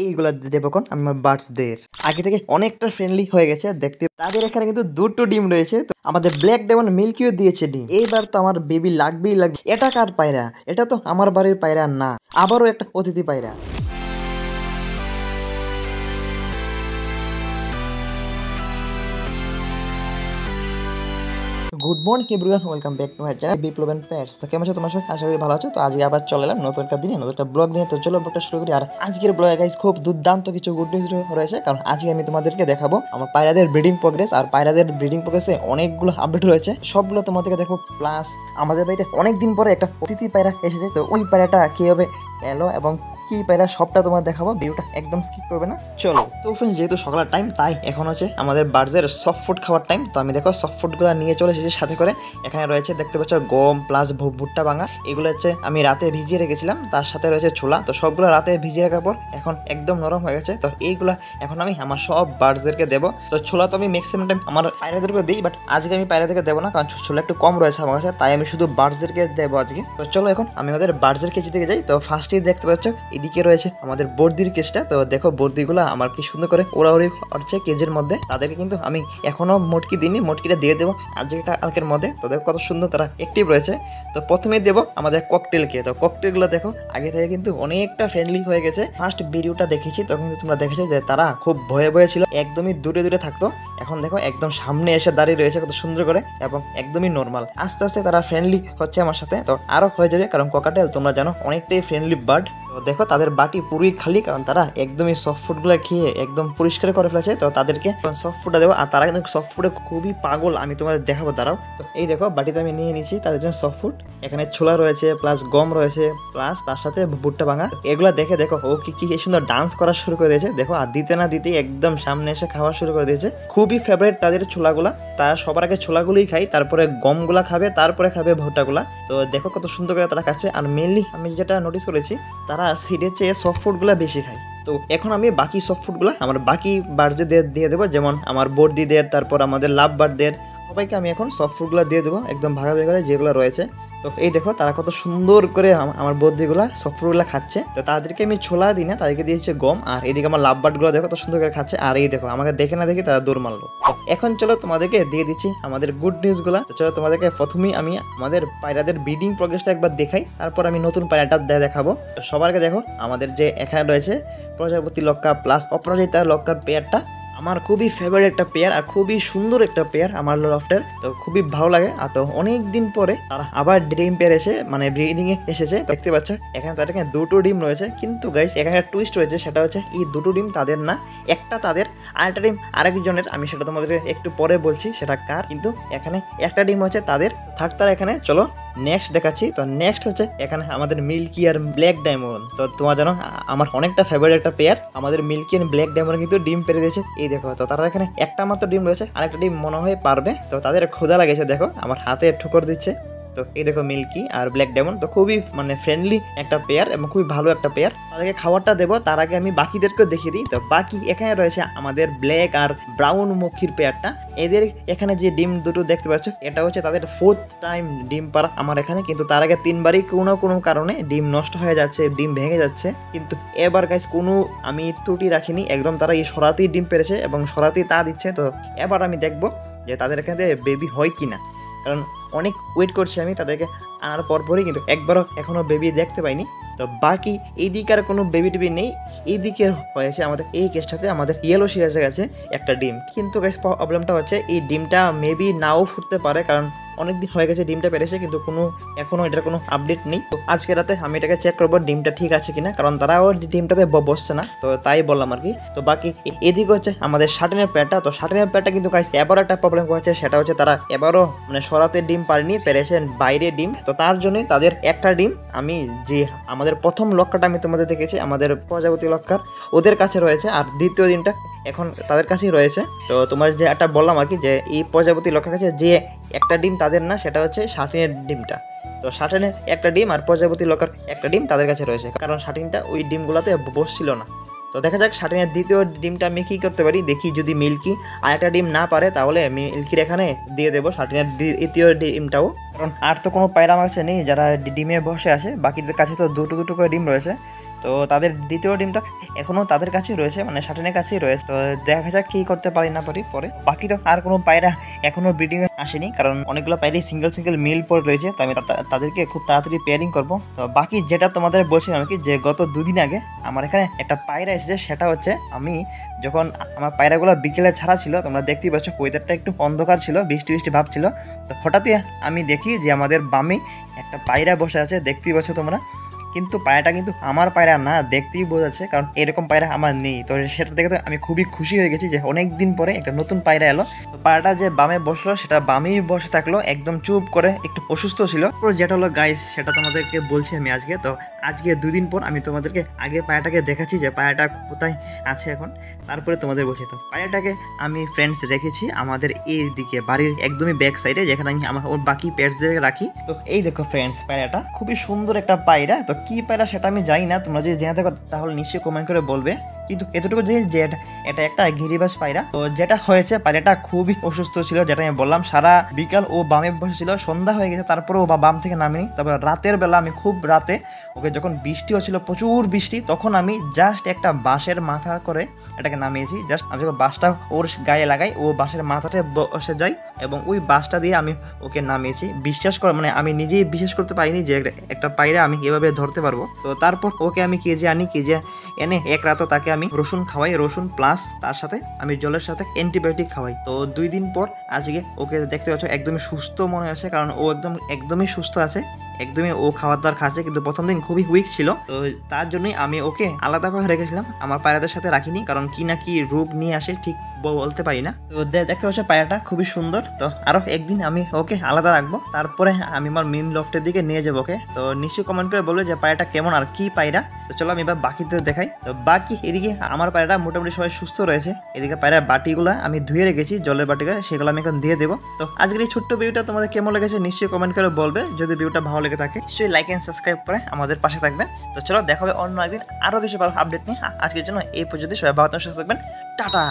এইগুলা দেবো কোন আমি আমার বার্ডসদের আগে থেকে অনেকটা ফ্রেন্ডলি হয়ে গেছে দেখতে। তাদের এখানে কিন্তু দুটো ডিম রয়েছে, তো আমাদের ব্ল্যাক ডায়মন্ড মিল্কিও দিয়েছে ডিম। এইবার তো আমার বেবি লাগবেই লাগবে। এটা কার পায়রা? এটা তো আমার বাড়ির পায়রা না, আবারও একটা অতিথি পায়রা। Good morning everyone, welcome back to my channel Biplab and pets. তো কেমন আছো তোমার সবাই? আশা করি ভালো আছো। তো আজকে আবার চলে এলাম নতুন একটা দিনে নতুন একটা ব্লগ নিয়ে। তো চলো ব্লগটা শুরু করি। আর আজকের ব্লগে গাইস খুব দুর্দান্ত কিছু গুড নিউজ রয়েছে, কারণ আজকে আমি তোমাদেরকে দেখাবো আমার পায়রাদের ব্রিডিং প্রোগ্রেস। আর পায়রাদের ব্রিডিং প্রোগ্রেসে অনেকগুলো আপডেট রয়েছে, সবগুলো তোমাদেরকে দেখো। প্লাস আমাদের বাড়িতে অনেকদিন পরে একটা অতিথি পায়রা এসেছে, তো ওই পায়রাটা কীভাবে এলো এবং কি পায়রা সবটা তোমার দেখাবো। ভিডিওটা একদম স্কিপ করবে না, চলো। তো ফ্রেন্ডস, যেহেতু সকালের টাইম তাই এখন হচ্ছে আমাদের বার্ডসের সফট ফুড খাওয়ার টাইম। তো আমি দেখো সফট ফুডগুলো নিয়ে চলে এসেছি সাথে করে। এখানে রয়েছে দেখতে পাচ্ছ গম প্লাস ভুট্টা ভাঙা, এগুলো হচ্ছে আমি রাতে ভিজিয়ে রেখেছিলাম। তার সাথে রয়েছে ছোলা। তো সবগুলো রাতে ভিজিয়ে রাখার পর এখন একদম নরম হয়ে গেছে। তো এইগুলা এখন আমি আমার সব বার্ডসদেরকে দেবো। তো ছোলা তো আমি ম্যাক্সিমাম টাইম আমার পায়রাদেরকে দিই, বাট আজকে আমি পায়রাদেরকে দেবো না, কারণ ছোলা একটু কম রয়েছে আমার কাছে, তাই আমি শুধু বার্ডসদেরকে দেবো আজকে। তো চলো এখন আমি আমাদের বার্ডসের কেজি থেকে যাই। তো ফার্স্টেই দেখতে পাচ্ছ এদিকে রয়েছে আমাদের বর্দির কেজটা। তো দেখো বর্দিগুলো আমার কি সুন্দর করে ওড়াউড়ি হচ্ছে কেজের মধ্যে। তাদেরকে কিন্তু আমি এখনো মটকি দিইনি, মটকিটা দিয়ে দেবো আজকে কালকের মধ্যে। তো দেখো কত সুন্দর তারা অ্যাক্টিভ রয়েছে। তো প্রথমেই দেবো আমাদের ককটেলকে। তো ককটেলগুলো দেখো আগে থেকে কিন্তু অনেকটা ফ্রেন্ডলি হয়ে গেছে। ফার্স্ট ভিডিওটা দেখেছি তখন কিন্তু তোমরা দেখেছো যে তারা খুব ভয়ে ভয়ে ছিল, একদমই দূরে দূরে থাকতো। এখন দেখো একদম সামনে এসে দাঁড়িয়ে রয়েছে কত সুন্দর করে, এবং একদমই নর্মাল। আস্তে আস্তে তারা ফ্রেন্ডলি হচ্ছে আমার সাথে। তো আরও হয়ে যাবে, কারণ ককাটেল তোমরা জানো অনেকটাই ফ্রেন্ডলি বার্ড। তো দেখো তাদের বাটি পুরোই খালি, কারণ তারা একদমই সফট ফুডগুলো খেয়ে একদম পরিষ্কার করে ফেলেছে। তো তাদেরকে সফট ফুডটা দেবো, আর তারা কিন্তু সফট ফুডে খুবই পাগল। আমি তোমাদের দেখাবো, দাঁড়াও। তো এই দেখো বাটিতে আমি নিয়ে নিচ্ছি তাদের জন্য সফট ফুড। এখানে ছোলা রয়েছে প্লাস গম রয়েছে প্লাস তার সাথে ভুট্টা ভাঙা। এগুলো দেখে দেখো ও কি সুন্দর ডান্স করা শুরু করে দিয়েছে। দেখো আর দিতে না দিতেই একদম সামনে এসে খাওয়া শুরু করে দিয়েছে। খুবই ফেভারিট তাদের ছোলাগুলা। তারা সবার আগে ছোলাগুলোই খাই, তারপরে গমগুলা খাবে, তারপরে খাবে ভুট্টাগুলা। তো দেখো কত সুন্দর করে তারা খাচ্ছে। আর মেনলি আমি যেটা নোটিস করেছি, তারা সিডের চেয়ে সফট ফুডগুলো বেশি খায়। তো এখন আমি বাকি সফট ফুডগুলো আমার বাকি বার্ডসদের দিয়ে দেবো, যেমন আমার বর্দিদের, তারপর আমাদের লাভ বার্ডদের, সবাইকে আমি এখন সফট ফুডগুলো দিয়ে দেবো একদম ভাগাভাগি করে যেগুলো রয়েছে। তো এই দেখো তারা কত সুন্দর করে আমার বর্দিগুলা সফট ফুডগুলো খাচ্ছে। তো তাদেরকে আমি ছোলা দিই না, তাদেরকে দিয়েছে গম। আর এইদিকে আমার লাভ বার্ডগুলো দেখো কত সুন্দর করে খাচ্ছে। আর এই দেখো আমাকে দেখে না দেখে তারা দৌড় মারলো। এখন চলো তোমাদেরকে দিয়ে দিচ্ছি আমাদের গুড নিউজগুলো। তো চলো তোমাদেরকে প্রথমেই আমি আমাদের পায়রাদের ব্রিডিং প্রোগ্রেসটা একবার দেখাই, তারপর আমি নতুন পায়রাটা দেখাবো। তো সবার আগে দেখো আমাদের যে এখানে রয়েছে প্রজাপতি লক্কা প্লাস অপরাজিতা লক্কার পেয়ারটা আমার খুবই ফেভারিট একটা পেয়ার, আর খুবই সুন্দর একটা পেয়ার আমার লফটের। তো খুবই ভালো লাগে। আর তো অনেক দিন পরে তারা আবার ডিম পেয়ার এসে মানে ব্রিডিং এ এসেছে। দেখতে পাচ্ছ এখানে তাদের এখানে দুটো ডিম রয়েছে, কিন্তু গাইস এখানে একটা টুইস্ট রয়েছে, সেটা হচ্ছে এই দুটো ডিম তাদের না, একটা তাদের, আরেকটা ডিম আরেকজনের। আমি সেটা তোমাদের একটু পরে বলছি সেটা কার। কিন্তু এখানে একটা ডিম হচ্ছে তাদের। থাক তারা এখানে, চলো নেক্সট দেখাচ্ছি। তো নেক্সট হচ্ছে এখানে আমাদের মিল্কি আর ব্ল্যাক ডায়মন্ড। তো তোমার জানো আমার অনেকটা ফেভারিট একটা পেয়ার। আমাদের মিল্কি আর ব্ল্যাক ডায়মন্ড কিন্তু ডিম পেরে দিয়েছে। এই দেখো তো তারা এখানে একটা মাত্র ডিম রয়েছে, আরেকটা ডিম মনে হয় পারবে। তো তাদের ক্ষুধা লাগেছে, দেখো আমার হাতে ঠুকর দিচ্ছে। তো এই দেখো মিল্কি আর ব্ল্যাক ডায়মন্ড, তো খুবই মানে ফ্রেন্ডলি একটা পেয়ার এবং খুবই ভালো একটা পেয়ার। তাদেরকে খাবারটা দেবো তার আগে আমি বাকিদেরকেও দেখিয়ে দিই। তো বাকি এখানে রয়েছে আমাদের ব্ল্যাক আর ব্রাউন মক্ষীর পেয়ারটা। এদের এখানে যে ডিম দুটো দেখতে পাচ্ছ, এটা হচ্ছে তাদের 4th টাইম ডিম পাড়া আমার এখানে। কিন্তু তার আগে 3বারই কোনো কারণে ডিম নষ্ট হয়ে যাচ্ছে, ডিম ভেঙে যাচ্ছে। কিন্তু এবার গাইস কোনো আমি ত্রুটি রাখিনি, একদম তারা এই সরাতেই ডিম পেরেছে এবং সরাতেই তা দিচ্ছে। তো এবার আমি দেখবো যে তাদের এখানে বেবি হয় কিনা, কারণ অনেক ওয়েট করছি আমি তাদেরকে আনার পরপরই, কিন্তু একবারও এখনও বেবি দেখতে পাইনি। তো বাকি এইদিকে আর কোনো বেবি টেবি নেই। এইদিকে হয়েছে আমাদের এই কেসটাতে আমাদের ইয়েলো সিরাজের কাছে একটা ডিম। কিন্তু গাইস প্রবলেমটা হচ্ছে এই ডিমটা মেবি নাও ফুটতে পারে, কারণ অনেকদিন হয়ে গেছে ডিমটা পেরেছে, কিন্তু এখনো এটার কোনো আপডেট নেই। তো আজকে রাতে আমি এটাকে চেক করবো ডিমটা ঠিক আছে কিনা, কারণ তারাও ডিমটাতে বসছে না। তো তাই বললাম আর কি। তো বাকি এদিকে হচ্ছে আমাদের শাটিনের প্যাডটা। তো শাটিনের প্যাডটা কিন্তু গাইস এবারও একটা প্রবলেম হয়েছে, সেটা হচ্ছে তারা এবারও মানে সরাতে ডিম পারেনি, পেরেছেন বাইরে ডিম। তো তার জন্যই তাদের একটা ডিম আমি যে আমাদের প্রথম লক্কাটা আমি তোমাদের দেখেছি আমাদের প্রজাপতি লক্কার, ওদের কাছে রয়েছে। আর দ্বিতীয় ডিমটা এখন তাদের কাছেই রয়েছে। তো তোমার যে একটা বললাম আর কি, যে এই প্রজাপতি লক্কার কাছে যে একটা ডিম তাদের না, সেটা হচ্ছে শাটিনের ডিমটা। তো শাটিনের একটা ডিম আর প্রজাপতি লক্কার একটা ডিম তাদের কাছে রয়েছে, কারণ শাটিনটা ওই ডিমগুলোতে বসছিল না। তো দেখা যাক শাটিনের দ্বিতীয় ডিমটা আমি কী করতে পারি, দেখি যদি মিল্কি আর একটা ডিম না পারে তাহলে মিল্কির এখানে দিয়ে দেবো শাটিনের দ্বিতীয় ডিমটাও, কারণ আর তো কোনো পায়রা আমার কাছে নেই যারা ডিমে বসে আসে। বাকিদের কাছে তো দুটো করে ডিম রয়েছে। তো তো তাদের দ্বিতীয় ডিমটা এখনো তাদের কাছেই রয়েছে, মানে শাটিনের কাছেই রয়েছে। তো দেখা যাক কি করতে পারি না পারি পরে। বাকি তো আর কোনো পায়রা এখনো ব্রিডিং আসেনি, কারণ অনেকগুলো পায়রাই সিঙ্গেল মিল পরে রয়েছে। তো আমি তাদেরকে খুব তাড়াতাড়ি পেয়ারিং করব। তো বাকি যেটা তোমাদের বলছিলাম কি, যে গত 2 দিন আগে আমার এখানে একটা পায়রা এসেছে। সেটা হচ্ছে আমি যখন আমার পায়রাগুলো বিকেলে ছাড়া ছিল, তোমরা দেখতেই পাচ্ছ ওয়েদারটা একটু অন্ধকার ছিল, বৃষ্টি ভাব ছিল। তো হঠাৎই আমি দেখি যে আমাদের বামে একটা পায়রা বসে আছে, দেখতেই পাচ্ছ তোমরা। কিন্তু পায়রাটা কিন্তু আমার পায়রা না, দেখতেই বোঝা যাচ্ছে, কারণ এরকম পায়রা আমার নেই। তো সেটা দেখে তো আমি খুবই খুশি হয়ে গেছি যে অনেক দিন পরে একটা নতুন পায়রা এলো। তো পায়রাটা যে বামে বসলো সেটা বামেই বসে থাকলো, একদম চুপ করে, একটু অসুস্থ ছিল। যেটা হলো গাইস, সেটা তোমাদেরকে বলছি আমি আজকে। তো আজকে 2 দিন পর আমি তোমাদেরকে আগে পায়রাটাকে দেখাচ্ছি যে পায়রাটা কোথায় আছে এখন, তারপরে তোমাদের বলছি। তো পায়রাটাকে আমি ফ্রেন্ডস রেখেছি আমাদের এই দিকে বাড়ির একদমই ব্যাক সাইডে, যেখানে আমি আমার ওর বাকি পেটসদের রাখি। তো এই দেখো ফ্রেন্ডস, পায়রাটা খুবই সুন্দর একটা পায়রা। তো কি পায়রা সেটা আমি জানি না, তোমরা যদি জেনে থাকো তাহলে নিশ্চয়ই কমেন্ট করে বলবে। কিন্তু এতটুকু যে এটা একটা গিরিবাজ পায়রা। তো যেটা হয়েছে, পায়রাটা খুবই অসুস্থ ছিল, যেটা আমি বললাম। সারা বিকাল ও বামে বসেছিল, সন্ধ্যা হয়ে গেছে, তারপরে ও বাম থেকে নামেনি। তারপর রাতের বেলা আমি খুব রাতে ওকে, যখন বৃষ্টি হচ্ছিল, প্রচুর বৃষ্টি, তখন আমি জাস্ট একটা বাঁশের মাথা করে এটাকে নামিয়েছি। জাস্ট আমি যখন বাঁশটা ওর গায়ে লাগাই, ও বাঁশের মাথাতে বসে যায় এবং ওই বাঁশটা দিয়ে আমি ওকে নামিয়েছি। বিশ্বাস করে, মানে আমি নিজেই বিশ্বাস করতে পারিনি যে একটা পায়রা আমি এভাবে ধরতে পারবো। তো তারপর ওকে আমি কেজে এনে এক রাতও তাকে আমি রসুন খাওয়াই, রসুন প্লাস তার সাথে আমি জলের সাথে অ্যান্টিবায়োটিক খাওয়াই। তো 2 দিন পর আজকে ওকে দেখতে পাচ্ছ একদমই সুস্থ মনে হচ্ছে, কারণ ও একদমই সুস্থ আছে, একদমই ও খাবার দাবার খাচ্ছে। কিন্তু প্রথম দিন খুবই উইক ছিল, তো তার জন্যই আমি ওকে আলাদা করে রেখেছিলাম, আমার পায়রাদের সাথে রাখিনি, কারণ কি না কি রোগ নিয়ে আসে ঠিক বলতে পারি না। তো দেখতে পাচ্ছ পায়রাটা খুবই সুন্দর। তো আরো একদিন আমি ওকে আলাদা রাখবো, তারপরে আমি আমার মেন লফটের দিকে নিয়ে যাবো ওকে। তো নিশ্চয়ই কমেন্ট করে বলবে যে পায়রাটা কেমন আর কি পায়রা। তো চলো আমি এবার বাকিতে দেখাই। তো বাকি এদিকে আমার পায়রাটা মোটামুটি সবাই সুস্থ রয়েছে। এদিকে পায়রার বাটিগুলো আমি ধুয়ে রেখেছি, জলের বাটিকে, সেগুলো আমি এখন দিয়ে দেবো। তো আজকের এই ছোট্ট ভিডিওটা তোমাদের কেমন লেগেছে নিশ্চয়ই কমেন্ট করে বলবে। যদি ভিডিওটা ভালো লেগে থাকে নিশ্চয়ই লাইক এন্ড সাবস্ক্রাইব করে আমাদের পাশে থাকবেন। তো চলো দেখা হবে অন্য একদিন আরো কিছু ভালো আপডেট নিয়ে। আজকের জন্য এই পর্যন্ত, সবাই ভালো সুস্থ থাকবেন, টাটা।